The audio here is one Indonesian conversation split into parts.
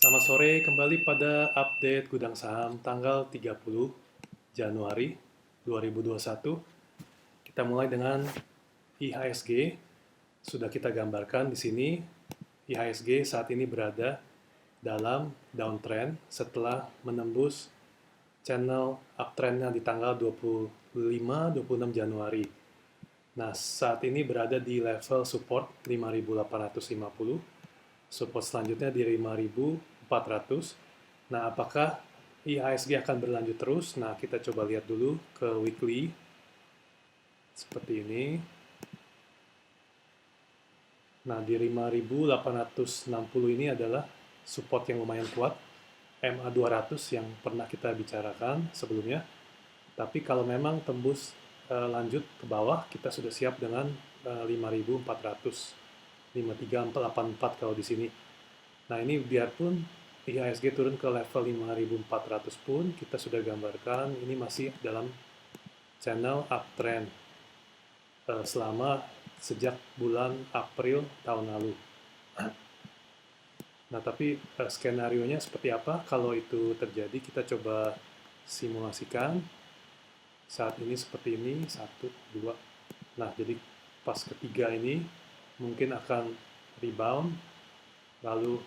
Selamat sore, kembali pada update Gudang Saham tanggal 30 Januari 2021. Kita mulai dengan IHSG. Sudah kita gambarkan di sini, IHSG saat ini berada dalam downtrend setelah menembus channel uptrendnya di tanggal 25-26 Januari. Nah, saat ini berada di level support 5.850, support selanjutnya di 5.400. Nah, apakah IHSG akan berlanjut terus? Nah, kita coba lihat dulu ke weekly. Seperti ini. Nah, di 5.860 ini adalah support yang lumayan kuat. MA200 yang pernah kita bicarakan sebelumnya. Tapi kalau memang tembus lanjut ke bawah, kita sudah siap dengan 5.400. 5384 kalau di sini. Nah, ini biarpun IHSG turun ke level 5.400 pun kita sudah gambarkan ini masih dalam channel uptrend selama sejak bulan April tahun lalu. Nah, tapi skenario-nya seperti apa kalau itu terjadi? Kita coba simulasikan. Saat ini seperti ini, 1, 2. Nah, jadi pas ketiga ini mungkin akan rebound, lalu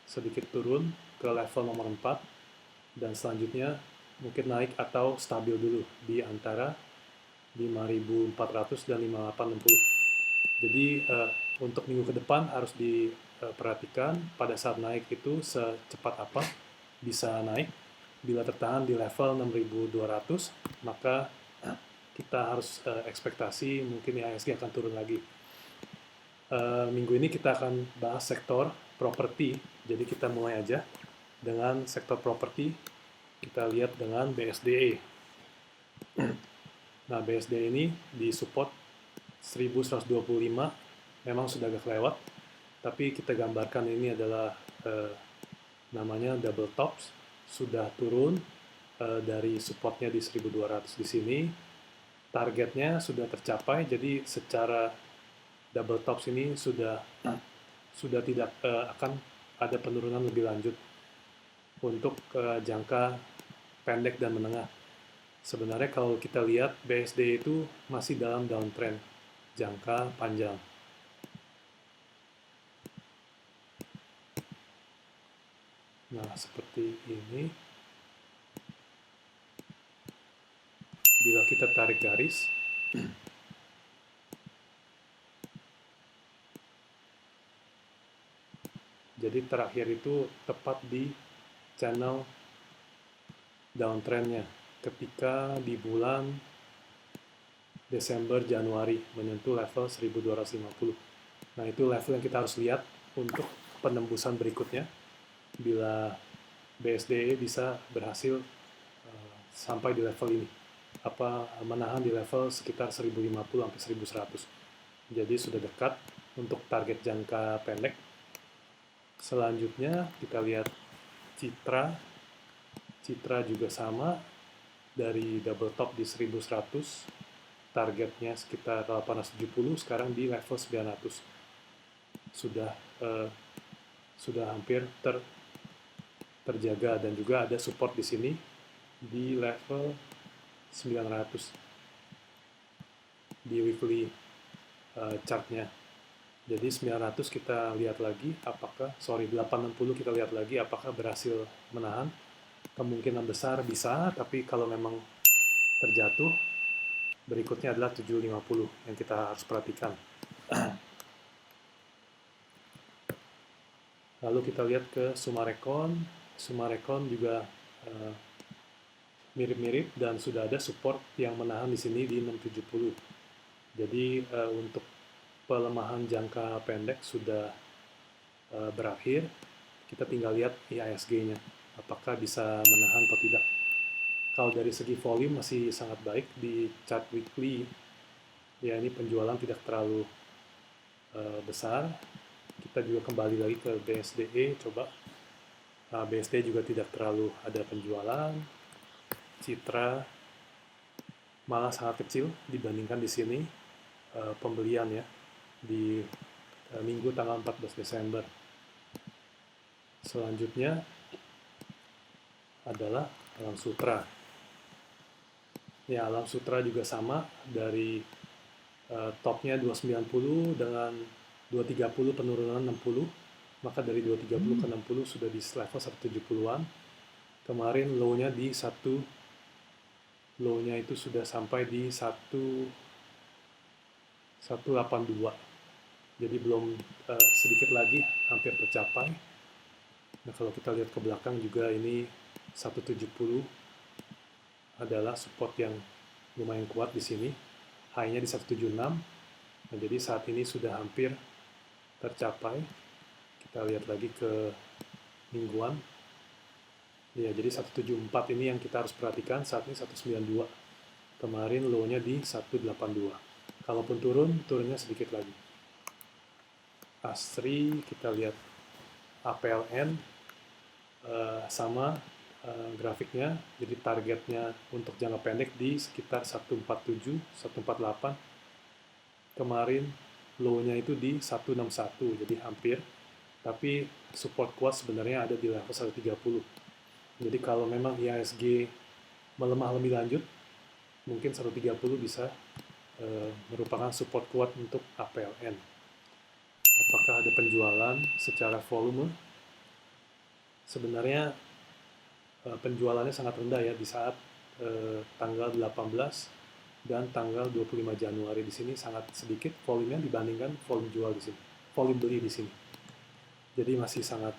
sedikit turun ke level nomor 4, dan selanjutnya mungkin naik atau stabil dulu di antara 5.400 dan 5.860. Jadi untuk minggu ke depan harus diperhatikan pada saat naik itu secepat apa bisa naik. Bila tertahan di level 6.200, maka kita harus ekspektasi mungkin IHSG akan turun lagi. Minggu ini kita akan bahas sektor properti, jadi kita mulai aja dengan sektor properti. Kita lihat dengan BSDE. Nah, BSDE ini di support 1125, memang sudah agak lewat, tapi kita gambarkan ini adalah namanya double tops, sudah turun dari supportnya di 1200 di sini. Targetnya sudah tercapai, jadi secara double tops ini sudah tidak akan ada penurunan lebih lanjut untuk jangka pendek dan menengah. Sebenarnya kalau kita lihat BSD itu masih dalam downtrend jangka panjang. Nah, seperti ini. Bila kita tarik garis, jadi terakhir itu tepat di channel downtrendnya ketika di bulan Desember Januari menyentuh level 1250. Nah, itu level yang kita harus lihat untuk penembusan berikutnya bila BSDE bisa berhasil sampai di level ini, menahan di level sekitar 1050 sampai 1100. Jadi sudah dekat untuk target jangka pendek. Selanjutnya kita lihat Citra juga sama, dari double top di 1100, targetnya sekitar 870, sekarang di level 900. Sudah hampir terjaga, dan juga ada support di sini di level 900 di weekly chartnya. Jadi 900 kita lihat lagi 860 kita lihat lagi apakah berhasil menahan. Kemungkinan besar bisa, tapi kalau memang terjatuh, berikutnya adalah 750 yang kita harus perhatikan. Lalu kita lihat ke Sumarecon. Sumarecon juga mirip-mirip dan sudah ada support yang menahan di sini di 670. Jadi untuk pelemahan jangka pendek sudah berakhir. Kita tinggal lihat IHSG-nya, apakah bisa menahan atau tidak. Kalau dari segi volume masih sangat baik di chart weekly, ya ini penjualan tidak terlalu besar. Kita juga kembali lagi ke BSDE, coba. BSD juga tidak terlalu ada penjualan. Citra malah sangat kecil dibandingkan di sini pembelian ya di Minggu tanggal 14 Desember. Selanjutnya adalah Alam Sutra. Ya, Alam Sutra juga sama, dari topnya 290 dengan 230 penurunan 60, maka dari 230 ke 60 sudah di level 170-an. Kemarin low-nya di low-nya itu sudah sampai di 182. Jadi belum sedikit lagi hampir tercapai. Nah, kalau kita lihat ke belakang juga ini 170 adalah support yang lumayan kuat di sini. High-nya di 176. Nah, jadi saat ini sudah hampir tercapai. Kita lihat lagi ke mingguan. Ya, jadi 174 ini yang kita harus perhatikan. Saat ini 192. Kemarin low-nya di 182. Kalaupun turun, turunnya sedikit lagi. ASRI, kita lihat APLN, sama grafiknya. Jadi targetnya untuk jangka pendek di sekitar 147, 148. Kemarin low-nya itu di 161, jadi hampir. Tapi support kuat sebenarnya ada di level 130. Jadi kalau memang IHSG melemah lebih lanjut, mungkin 130 bisa merupakan support kuat untuk APLN. Apakah ada penjualan secara volume? Sebenarnya penjualannya sangat rendah ya di saat tanggal 18 dan tanggal 25 Januari di sini sangat sedikit volumenya dibandingkan volume jual di sini, volume beli di sini. Jadi masih sangat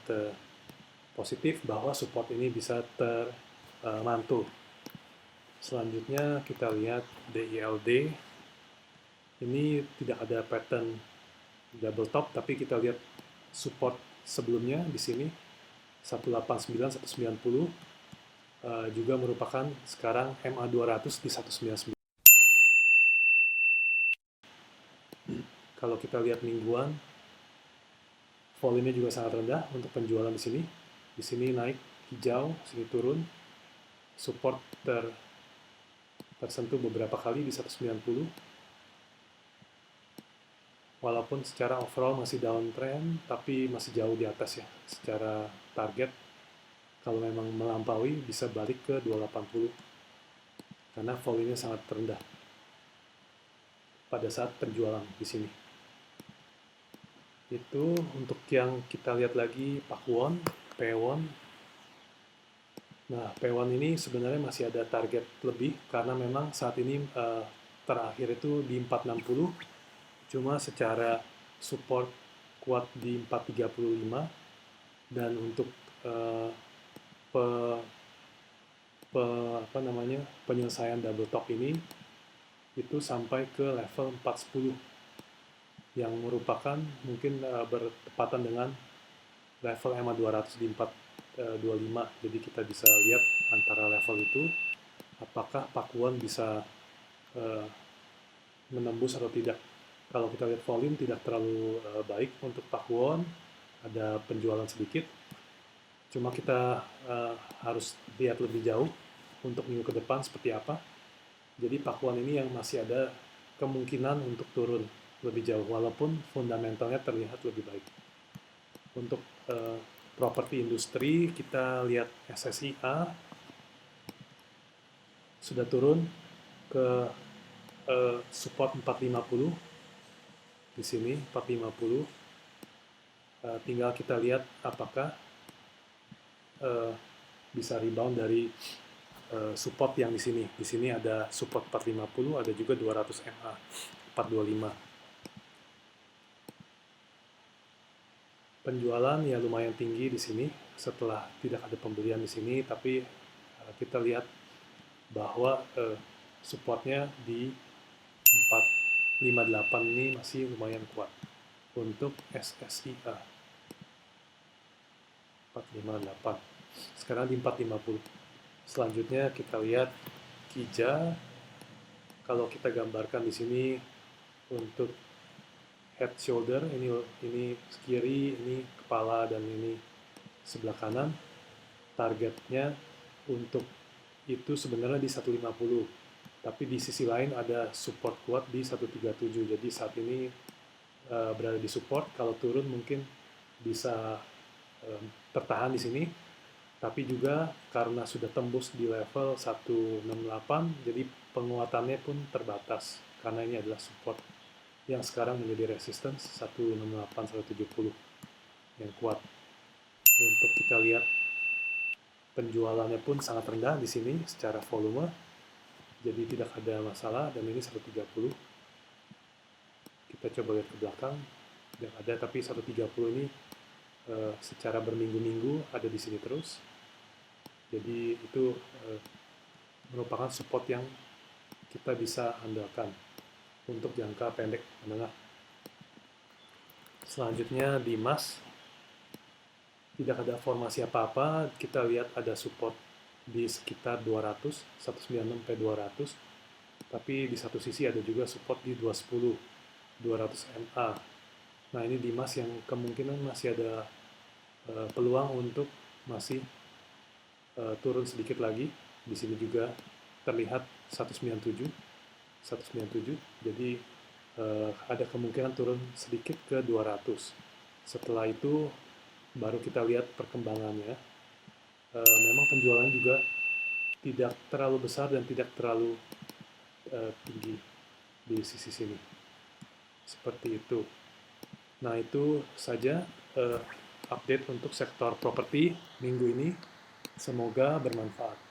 positif bahwa support ini bisa termantul. Selanjutnya kita lihat DILD. Ini tidak ada pattern double top, tapi kita lihat support sebelumnya di sini 189, 190 juga merupakan sekarang MA200 di 199. Kalau kita lihat mingguan, volumenya juga sangat rendah untuk penjualan di sini. Di sini naik hijau, sini turun. Support tersentuh beberapa kali di 190. Walaupun secara overall masih downtrend, tapi masih jauh di atas ya. Secara target, kalau memang melampaui bisa balik ke 280. Karena volumenya sangat rendah pada saat penjualan di sini. Itu untuk yang kita lihat lagi Pakuwon, Pewon. Nah, Pewon ini sebenarnya masih ada target lebih karena memang saat ini terakhir itu di 460, cuma secara support kuat di 435, dan untuk penyelesaian double top ini itu sampai ke level 410 yang merupakan mungkin bertepatan dengan level MA200 di 425. Jadi kita bisa lihat antara level itu apakah Pakuwon bisa menembus atau tidak. Kalau kita lihat volume tidak terlalu baik untuk Pakuwon, ada penjualan sedikit. Cuma kita harus lihat lebih jauh untuk minggu ke depan seperti apa. Jadi Pakuwon ini yang masih ada kemungkinan untuk turun lebih jauh, walaupun fundamentalnya terlihat lebih baik. Untuk properti industri, kita lihat SSIA sudah turun ke support 450 di sini, 450. Tinggal kita lihat apakah bisa rebound dari support yang di sini. Di sini ada support 450, ada juga 200 MA 425. Penjualan ya lumayan tinggi di sini setelah tidak ada pembelian di sini, tapi kita lihat bahwa supportnya di 458 ini masih lumayan kuat untuk SSIA 458. Sekarang di 450. Selanjutnya kita lihat KIJA. Kalau kita gambarkan di sini untuk head shoulder, ini kiri, ini kepala, dan ini sebelah kanan. Targetnya untuk itu sebenarnya di 150, tapi di sisi lain ada support kuat di 137. Jadi saat ini berada di support. Kalau turun mungkin bisa tertahan di sini, tapi juga karena sudah tembus di level 168, jadi penguatannya pun terbatas, karena ini adalah support yang sekarang menjadi resistance 168-170 yang kuat. Untuk kita lihat penjualannya pun sangat rendah di sini secara volume, jadi tidak ada masalah, dan ini 130. Kita coba lihat ke belakang, tidak ada, tapi 130 ini secara berminggu-minggu ada di sini terus. Jadi itu merupakan support yang kita bisa andalkan untuk jangka pendek menengah. Selanjutnya di emas, tidak ada formasi apa-apa, kita lihat ada support di sekitar 200, 196 sampai 200, tapi di satu sisi ada juga support di 210, 200 MA. Nah, ini di emas yang kemungkinan masih ada peluang untuk masih turun sedikit lagi. Di sini juga terlihat 197, jadi ada kemungkinan turun sedikit ke 200. Setelah itu baru kita lihat perkembangannya. Memang penjualannya juga tidak terlalu besar dan tidak terlalu tinggi di sisi sini. Seperti itu. Nah, itu saja update untuk sektor properti minggu ini. Semoga bermanfaat.